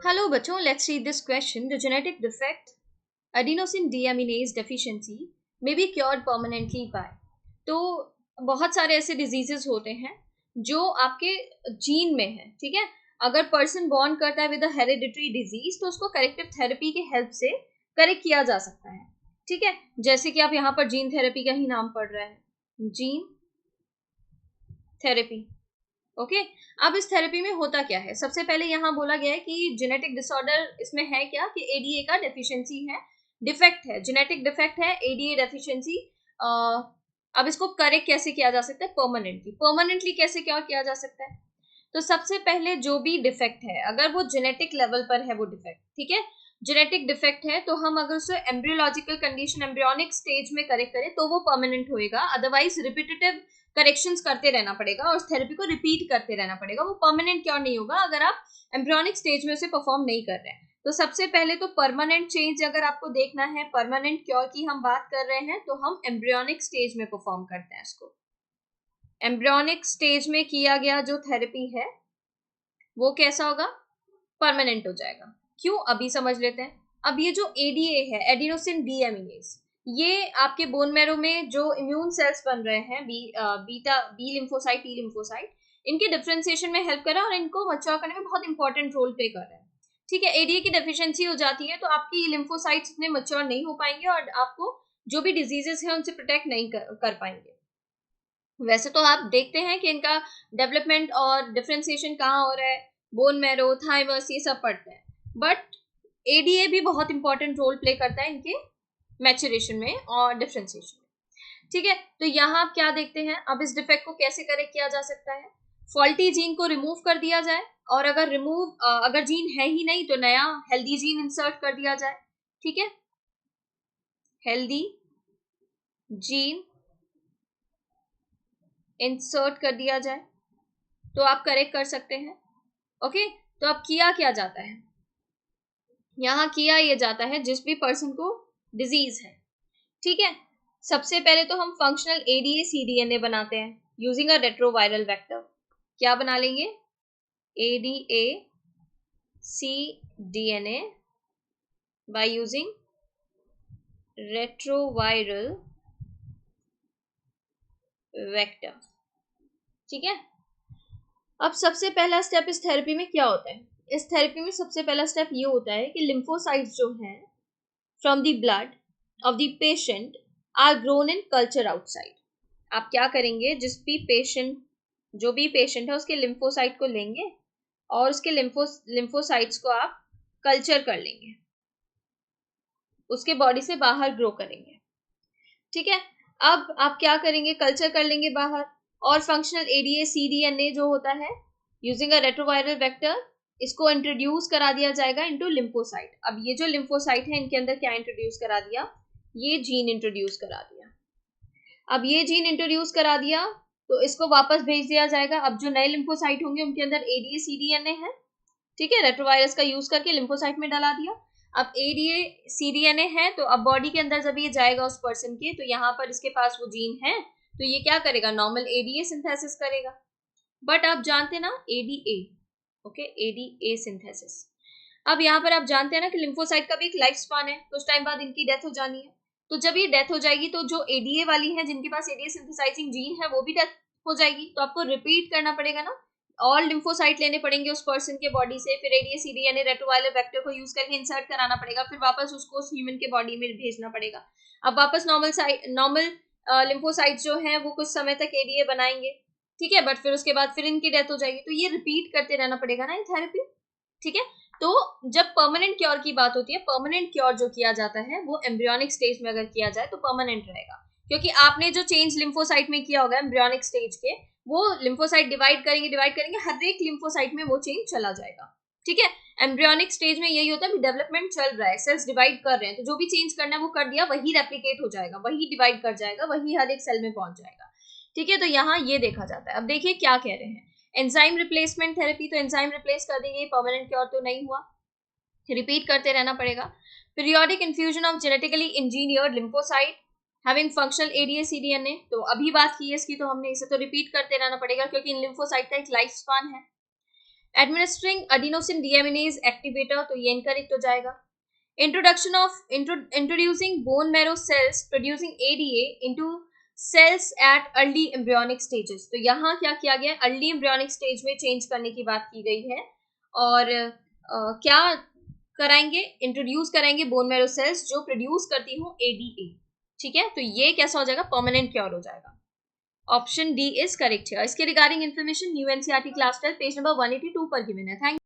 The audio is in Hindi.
Hello बच्चों, let's read this question. The genetic defect adenosine deaminase deficiency may be cured permanently by. तो बहुत सारे ऐसे डिजीजेस होते हैं जो आपके जीन में है, ठीक है। अगर पर्सन बॉर्न करता है विद अ हेरिडिटरी डिजीज तो उसको करेक्टिव थेरेपी के हेल्प से करेक्ट किया जा सकता है, ठीक है। जैसे कि आप यहाँ पर जीन थेरेपी का ही नाम पढ़ रहे हैं, जीन थेरेपी। ओके अब इस थेरेपी में होता क्या है, सबसे पहले यहाँ बोला गया है कि जेनेटिक डिसऑर्डर इसमें है क्या कि एडीए का डेफिशिएंसी है, डिफेक्ट है, जेनेटिक डिफेक्ट है, एडीए डेफिशिएंसी। अब इसको करेक्ट कैसे किया जा सकता है, परमानेंटली कैसे क्या किया जा सकता है। तो सबसे पहले जो भी डिफेक्ट है, अगर वो जेनेटिक लेवल पर है वो डिफेक्ट, ठीक है, जेनेटिक डिफेक्ट है, तो हम अगर उसे एम्ब्रियोलॉजिकल कंडीशन एम्ब्रियोनिक स्टेज में करेक्ट करें तो वो परमानेंट होएगा। अदरवाइज रिपीटेटिव करेक्शंस करते रहना पड़ेगा और उस थेरेपी को रिपीट करते रहना पड़ेगा, वो परमानेंट क्योर नहीं होगा अगर आप एम्ब्रियोनिक स्टेज में उसे परफॉर्म नहीं कर रहे हैं। तो सबसे पहले तो परमानेंट चेंज अगर आपको देखना है, परमानेंट क्योर की हम बात कर रहे हैं, तो हम एम्ब्रियोनिक स्टेज में परफॉर्म करते हैं इसको। एम्ब्रियोनिक स्टेज में किया गया जो थेरेपी है वो कैसा होगा, परमानेंट हो जाएगा। क्यों, अभी समझ लेते हैं। अब ये जो एडीए है, एडिनोसिन डीएमिनेज, ये आपके बोन मैरो में जो इम्यून सेल्स बन रहे हैं, बी लिम्फोसाइट, टी लिम्फोसाइट, इनके डिफरेंशिएशन में हेल्प कर रहा है और इनको मच्योर करने में बहुत इंपॉर्टेंट रोल प्ले कर रहा है, ठीक है। एडीए की डेफिशिएंसी हो जाती है तो आपकी लिम्फोसाइट्स इतने मच्योर नहीं हो पाएंगे और आपको जो भी डिजीजेस हैं उनसे प्रोटेक्ट नहीं कर पाएंगे। वैसे तो आप देखते हैं कि इनका डेवलपमेंट और डिफरेंशिएशन कहाँ हो रहा है, बोन मैरो, थाइमस, ये सब पढ़ते हैं, बट एडीए भी बहुत इंपॉर्टेंट रोल प्ले करता है इनके मैचुरेशन में और डिफरेंशिएशन में, ठीक है। तो यहाँ आप क्या देखते हैं, अब इस डिफेक्ट को कैसे करेक्ट किया जा सकता है, फॉल्टी जीन को रिमूव कर दिया जाए और अगर जीन है ही नहीं तो नया हेल्दी जीन इंसर्ट कर दिया जाए, ठीक है। हेल्दी जीन इंसर्ट कर दिया जाए तो आप करेक्ट कर सकते हैं। ओके तो अब किया क्या जाता है, यहाँ किया ये जाता है जिस भी पर्सन को डिजीज है, ठीक है, सबसे पहले तो हम फंक्शनल एडीए सीडीएनए बनाते हैं यूजिंग अ रेट्रोवायरल वेक्टर। क्या बना लेंगे, ADA cDNA by using retroviral vector, ठीक है। अब सबसे पहला स्टेप इस थेरेपी में क्या होता है, इस थेरेपी में सबसे पहला स्टेप ये होता है कि लिम्फोसाइट्स जो हैं from the blood of the patient are grown in culture outside. आप क्या करेंगे, जो भी पेशेंट है उसके लिम्फोसाइट को लेंगे और उसके लिम्फोसाइट्स को आप कल्चर कर लेंगे, उसके बॉडी से बाहर ग्रो करेंगे, ठीक है। अब आप क्या करेंगे, कल्चर कर लेंगे बाहर और फंक्शनल एडीए सीडीएनए जो होता है यूजिंग अ रेट्रोवायरल वेक्टर, इसको इंट्रोड्यूस करा दिया जाएगा इनटू लिम्फोसाइट। अब ये जो लिम्फोसाइट है इनके अंदर क्या इंट्रोड्यूस करा दिया, ये जीन इंट्रोड्यूस करा दिया। अब ये जीन इंट्रोड्यूस करा दिया तो इसको वापस भेज दिया जाएगा। अब जो नए लिम्फोसाइट होंगे उनके अंदर एडीए सीडीएनए है, ठीक है, रेट्रोवायरस का यूज करके लिम्फोसाइट में डाला दिया। अब एडीए सीडीएनए है तो अब बॉडी के अंदर जब ये जाएगा उस पर्सन के, तो यहाँ पर इसके पास वो जीन है तो ये क्या करेगा, नॉर्मल एडीए सिंथेसिस करेगा। बट आप जानते ना एडीए, ओके, एडीए सिंथेसिस। अब यहाँ पर आप जानते हैं ना कि लिम्फोसाइट का भी एक लाइफ स्पान है, कुछ टाइम बाद इनकी डेथ हो जानी है। तो जब ये डेथ हो जाएगी तो जो एडीए वाली है जिनके पास एडीए सिंथेसाइजिंग जीन है वो भी डेथ हो जाएगी, तो आपको रिपीट करना पड़ेगा ना, और लिम्फोसाइट लेने पड़ेंगे उस पर्सन के बॉडी से, फिर एडीए सीडीएनए रेट्रोवायरल वेक्टर को यूज करके इंसर्ट कराना पड़ेगा, फिर वापस उसको उस ह्यूमन के बॉडी में भेजना पड़ेगा। अब वापस नॉर्मल लिम्फोसाइट्स जो है वो कुछ समय तक एडीए बनाएंगे, ठीक है, बट फिर उसके बाद फिर इनकी डेथ हो जाएगी, तो ये रिपीट करते रहना पड़ेगा ना ये थेरेपी, ठीक है। तो जब परमानेंट क्योर की बात होती है, परमानेंट क्योर जो किया जाता है वो एम्ब्रियोनिक स्टेज में अगर किया जाए तो परमानेंट रहेगा, क्योंकि आपने जो चेंज लिम्फोसाइट में किया होगा एम्ब्रियोनिक स्टेज के, वो लिम्फोसाइट डिवाइड करेंगे, हर एक लिम्फोसाइट में वो चेंज चला जाएगा, ठीक है। एम्ब्रियोनिक स्टेज में यही होता है, डेवलपमेंट चल रहा है, सेल्स डिवाइड कर रहे हैं, तो जो भी चेंज करना है वो कर दिया, वही रेप्लिकेट हो जाएगा, वही डिवाइड कर जाएगा, वही हर एक सेल में पहुंच जाएगा, ठीक है। तो यहाँ ये देखा जाता है। अब देखिए क्या कह रहे हैं, एंजाइम रिप्लेसमेंट थेरेपी, तो एंजाइम रिप्लेस कर देंगे, परमानेंट क्योर तो नहीं हुआ, रिपीट करते रहना पड़ेगा। Periodic infusion of genetically engineered lymphocyte having functional ADA cDNA, तो अभी बात की है इसकी, तो हमने इसे तो रिपीट करते रहना पड़ेगा क्योंकि इन लिम्फोसाइट का एक लाइफ स्पान है। एडमिनिस्ट्रिंग अडिनोसिन डीएमिनेज एक्टिवेटर, तो ये इनकरेक्ट हो जाएगा. Introducing bone marrow cells producing ADA into cells at early embryonic stages, तो यहाँ क्या किया गया, अर्ली एम्ब्रियोनिक स्टेज में चेंज करने की बात की गई है. और क्या कराएंगे, इंट्रोड्यूस कराएंगे बोन मैरो सेल्स जो प्रोड्यूस करती हो एडीए. ठीक है, तो ये कैसा हो जाएगा, परमानेंट क्योर हो जाएगा. ऑप्शन डी इज करेक्ट है. इसके regarding information new NCERT class 12 page number 182 पर गिवन है. थैंक